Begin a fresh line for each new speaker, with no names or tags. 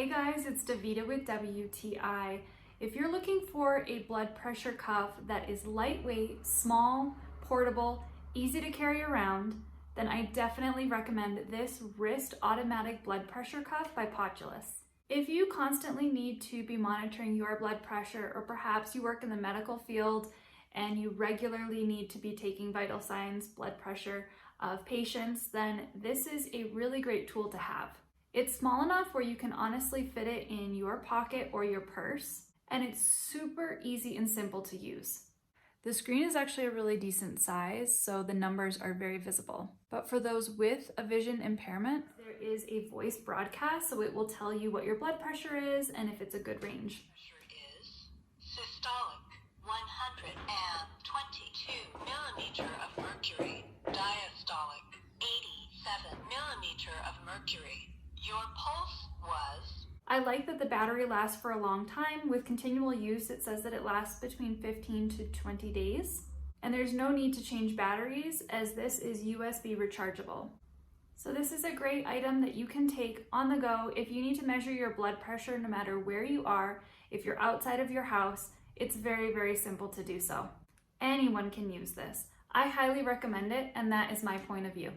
Hey guys, it's Davida with WTI. If you're looking for a blood pressure cuff that is lightweight, small, portable, easy to carry around, then I definitely recommend this wrist automatic blood pressure cuff by Potulas. If you constantly need to be monitoring your blood pressure, or perhaps you work in the medical field and you regularly need to be taking vital signs, blood pressure of patients, then this is a really great tool to have. It's small enough where you can honestly fit it in your pocket or your purse, and it's super easy and simple to use. The screen is actually a really decent size, so the numbers are very visible. But for those with a vision impairment, there is a voice broadcast, so it will tell you what your blood pressure is and if it's a good range.
Pressure is systolic 122 millimeter of mercury, diastolic 87 millimeter of mercury. Your pulse was...
I like that the battery lasts for a long time. With continual use, it says that it lasts between 15 to 20 days. And there's no need to change batteries as this is USB rechargeable. So this is a great item that you can take on the go if you need to measure your blood pressure no matter where you are. If you're outside of your house, it's very, very simple to do so. Anyone can use this. I highly recommend it, and that is my point of view.